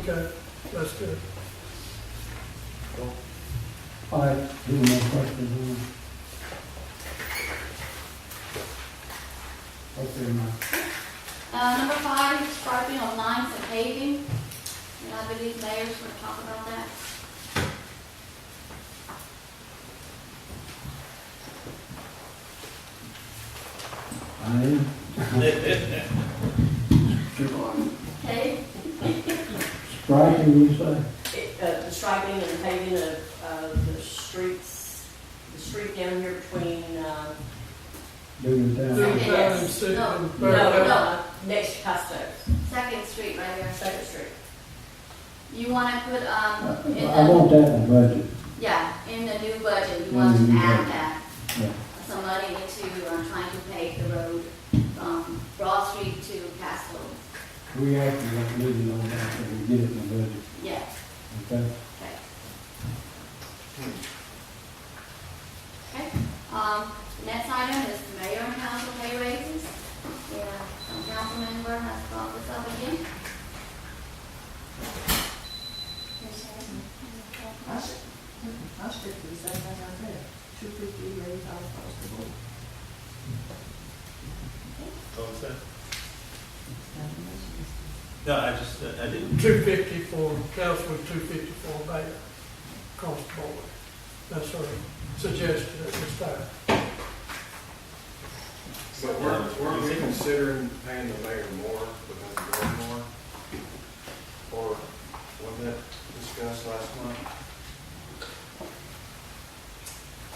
Okay, that's good. All right, any more questions? Okay, Mike. Number 5 is striping of lines and paving. And I believe mayor's going to talk about that. I am. Okay? Striking, you say? The striping and the paving of the streets, the street down here between, Doing Do town. the Yes. town and city No. and no, Bear- no, next to Custos, 2nd Street right there. Second Street. You want to put, in I the, want that in the budget. yeah, in the new budget, you In want the to new add budget. that. Yeah. Some money into trying to pave the road from Broad Street to Castle. We actually have meeting on that, so we get it in the budget, Yeah, okay? okay. Okay, next item is mayor and council pay raises. Yeah, some council member has brought this up again. I stick to the same thing I said, 250 raise all across the board. What's that? No, I didn't. 250 for council, 250 for mayor, across the board. That's her suggestion at this time. But weren't we considering paying the mayor more because of going more? Or was that discussed last month?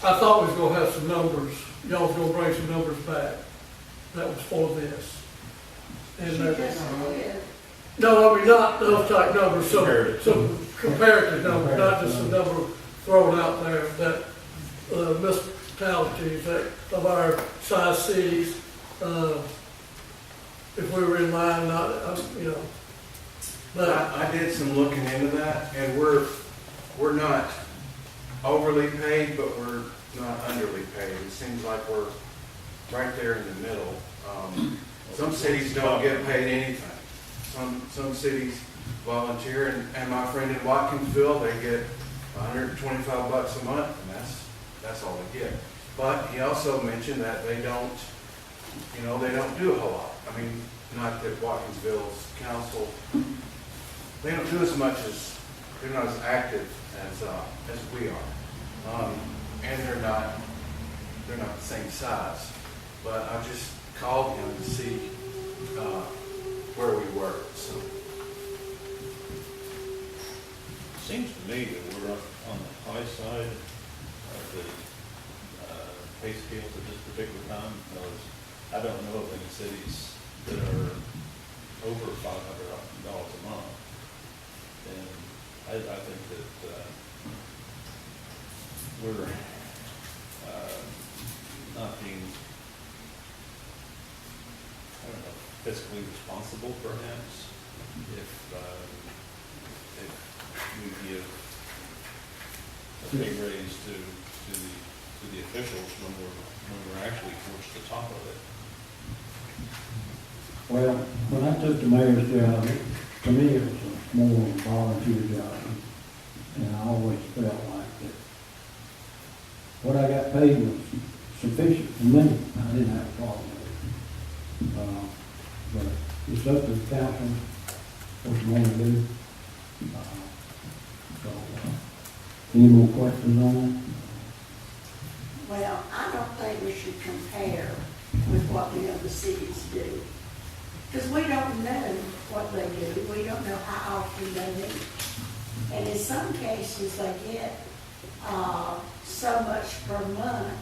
I thought we was gonna have some numbers, y'all was gonna bring some numbers back. That was for this. And She just did. no, I mean, not those type numbers, Comparative. some comparative numbers, not just a number thrown out there that, municipalities that of our size cities, if we were in line, not, you know. But I did some looking into that, and we're not overly paid, but we're not underly paid. It seems like we're right there in the middle. Some cities don't get paid anything. Some cities volunteer, and my friend in Watkinsville, they get $125 a month, and that's all they get. But he also mentioned that they don't do a whole lot. I mean, not that Watkinsville's council, they don't do as much as, they're not as active as we are. And they're not the same size. But I just called him to see where we were, so. Seems to me that we're up on the high side of the pay scales at this particular time, because I don't know of any cities that are over $500 a month. And I think that we're not being, I don't know, fiscally responsible perhaps, if we give a pay raise to the officials when we're actually towards the top of it. Well, when I took the mayor's job, to me it was a more volunteer job. And I always felt like that what I got paid was sufficient for me. I didn't have a problem with it. But it's up to the council what you want to do. Any more questions on that? Well, I don't think we should compare with what the other cities do. Because we don't know what they do. We don't know how often they meet. And in some cases, they get so much per month,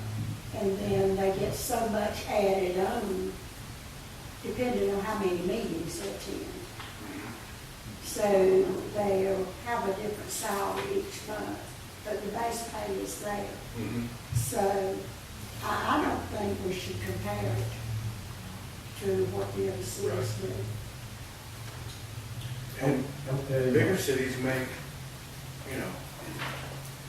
and then they get so much added on, depending on how many meetings they attend. So they'll have a different salary each month, but the base pay is there. Mm-hmm. So I don't think we should compare it to what the other cities do. And Okay. bigger cities make,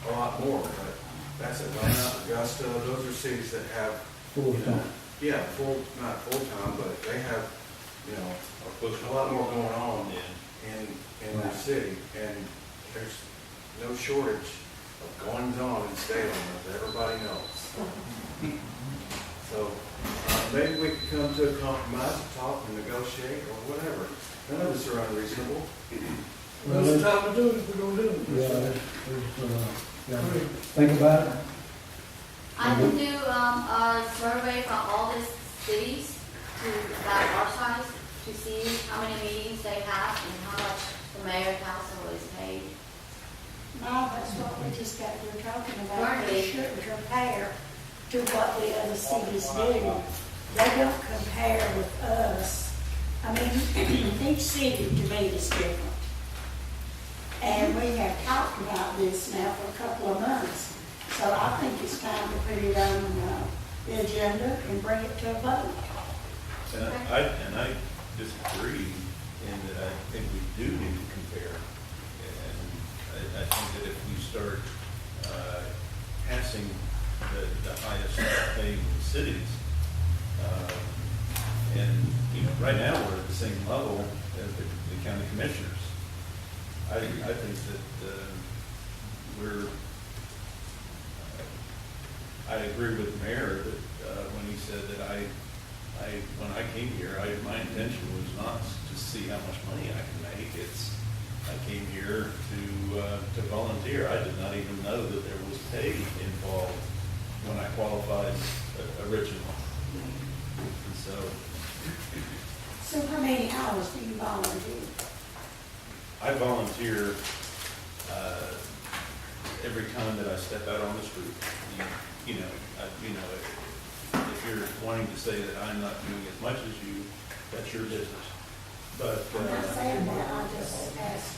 a lot more, but that's Atlanta, Augusta, those are cities that have, Full time. not full-time, but they have, Or push a lot more going on Yeah. in the city, and there's no shortage of goings on in Statham, as everybody knows. So, maybe we could come to a compromise, talk and negotiate, or whatever. None of us are unreasonable. Well, That's the time to do it, if we're gonna do it. Yeah, think about it. I can do, a survey from all the cities to, about our size, to see how many meetings they have and how much the mayor and council is paid. No, that's what we just got, we're talking about. Right. We shouldn't compare to what the other cities do. They don't compare with us. I mean, each city to me is different. And we have talked about this now for a couple of months. So I think it's time to put it on the agenda and bring it to a vote. And I disagree in that I think we do need to compare. And I think that if we start passing the highest paying cities, and, you know, right now we're at the same level as the county commissioners. I think that I agree with the mayor that when he said that when I came here, my intention was not to see how much money I can make. I came here to volunteer. I did not even know that there was pay involved when I qualified originally. And So how many hours do you volunteer? I volunteer every time that I step out on the street. If you're wanting to say that I'm not doing as much as you, that's your business. But I'm not saying that, I just asked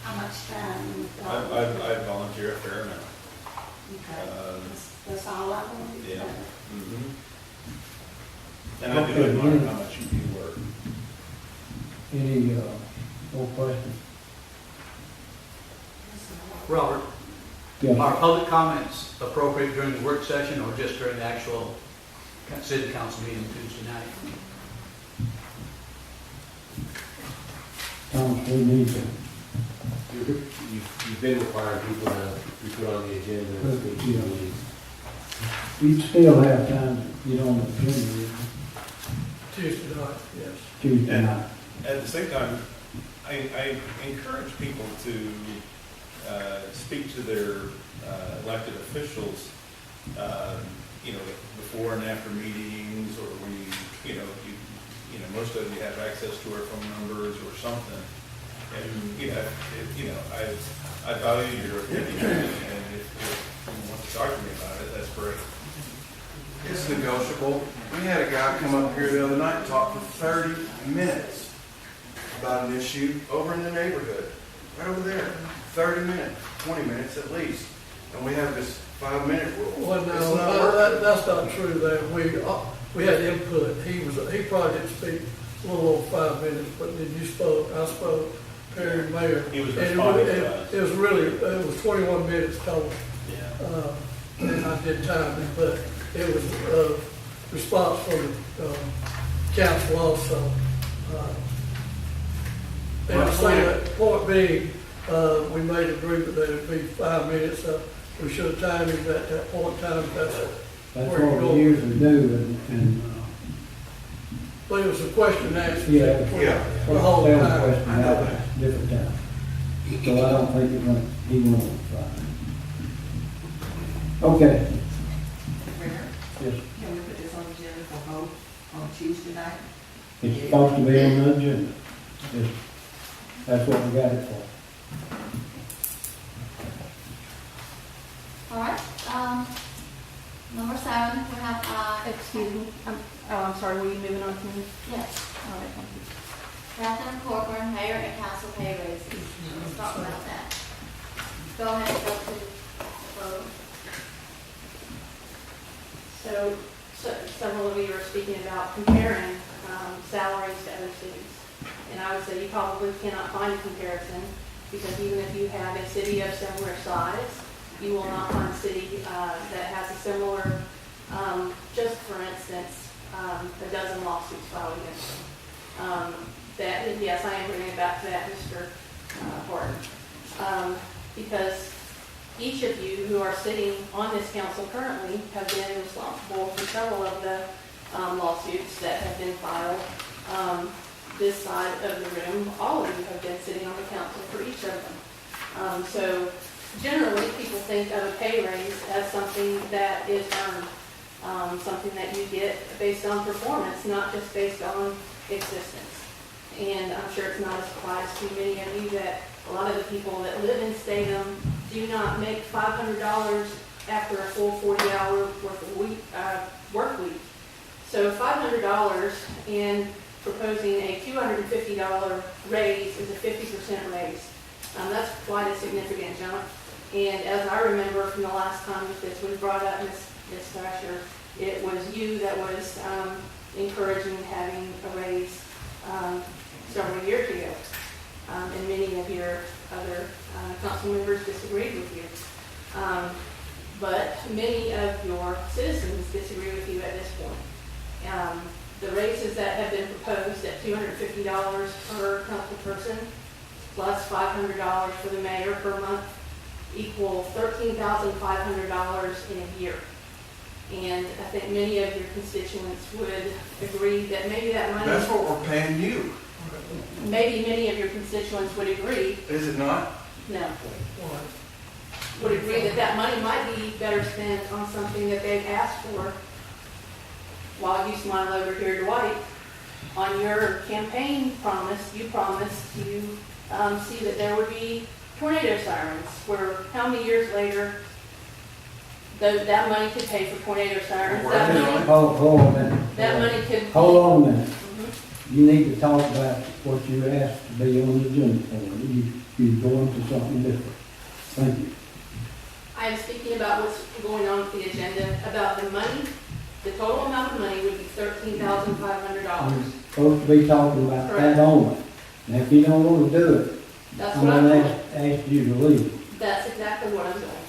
how much time you I volunteer a fair amount. Okay, that's all I wanted to Yeah. know. Mm-hmm. And I do admire how much you do work. Any, more questions? Robert, Yeah. are public comments appropriate during the work session or just during the actual city council meeting Tuesday night? Thomas, we need to, You've been requiring people to be put on the agenda and speak to the meetings. you still have time to get on the agenda Tuesday night, yes. Tuesday And night. at the same time, I encourage people to speak to their elected officials, before and after meetings, or when most of you have access to our phone numbers or something. And, I value your opinion, and if you want to talk to me about it, that's great. It's negotiable. We had a guy come up here the other night and talk for 30 minutes about an issue over in the neighborhood, right over there. 30 minutes, 20 minutes at least. And we have this 5-minute rule. Well, It's no, not working. that's not true there. We had input. He probably didn't speak a little over 5 minutes, but then you spoke, I spoke, Perry and Mayor. He was And it responding was- to us. it was 21 minutes total. Yeah. And I did time it, but it was a response from the council also. And I say that point being, we made agreement that it'd be 5 minutes. We should have timed it at that point in time. That's That's where you what go. we usually do, and But it was a question and answer. Yeah. For the whole Same time. question, I know out that. different time. So I don't think he won't try. Okay, Mayor, yes, can we put this on the agenda for vote on Tuesday night? it's supposed to be on the agenda. Yes. That's what we got it for. All right, number 7, we have, Excuse me, I'm sorry, were you moving on to me? yes, All right, thank you. Catherine Corcoran, mayor and council pay raises. Let's talk about that. Go ahead, go to the vote. So several of you are speaking about comparing salaries to other cities. And I would say you probably cannot find a comparison, because even if you have a city of similar size, you will not find a city that has a similar, just for instance, a dozen lawsuits filed against them. that, and yes, I am bringing it back to that, Mr. Horton. Because each of you who are sitting on this council currently have been responsible for several of the lawsuits that have been filed. This side of the room, all of you have been sitting on the council for each of them. So generally, people think of a pay raise as something that is earned, something that you get based on performance, not just based on existence. And I'm sure it's not a surprise to many of you that a lot of the people that live in Statham do not make $500 after a full 40-hour work week. So $500 and proposing a $250 raise is a 50% raise. That's quite a significant jump. And as I remember from the last time that this was brought up, Ms. Thrasher, it was you that was encouraging having a raise several years ago. And many of your other council members disagreed with you. But many of your citizens disagree with you at this point. The raises that have been proposed at $250 per council person, plus $500 for the mayor per month, equal $13,500 in a year. And I think many of your constituents would agree that maybe that money... That's what we're paying you, Maybe many of your constituents would agree, is it not? no, Why? would agree that that money might be better spent on something that they've asked for. While you smile over here, Dwight, on your campaign promise, you promised to see that there would be tornado sirens, where how many years later that money could pay for tornado sirens? Hold on a minute. That money could... Hold on a minute. Mhm. You need to talk about what you asked to be on the agenda for. You're going to something different. Thank you. I am speaking about what's going on with the agenda, about the money. The total amount of money would be $13,500. You're supposed to be talking about that only. Now, if you don't want to do it, That's I'm what I'm going doing. to ask you to leave. That's exactly what I'm doing.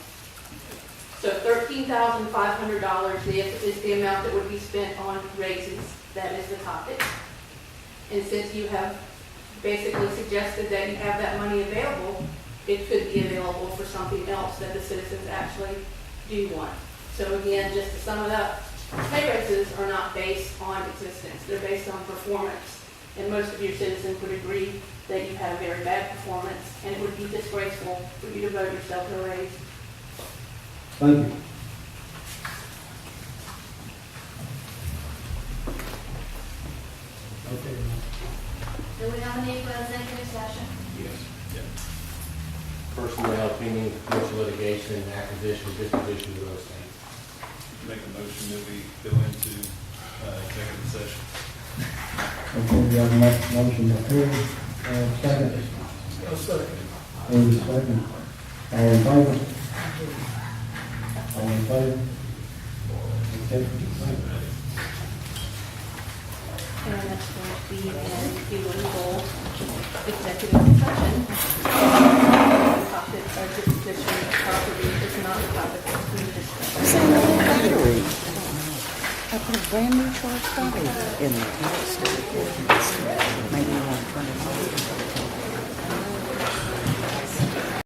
So $13,500 is the amount that would be spent on raises. That is the topic. And since you have basically suggested that you have that money available, it could be available for something else that the citizens actually do want. So again, just to sum it up, pay raises are not based on existence. They're based on performance. And most of your citizens would agree that you have a very bad performance, and it would be disgraceful for you to vote yourself a raise. Thank you. Okay. Do we have a need for executive session? Yes. Personnel, pending commercial litigation, acquisition, disposition of real estate. Make a motion that we go into executive session. Okay, we have a motion approved. Second. A second. Any second? All in favor? All in favor? Okay. And that's going to be in illegal executive session. Topic of disposition of property is not a topic of discussion. It's another battery. I put a brand new charged battery in there. Maybe you want to turn it on.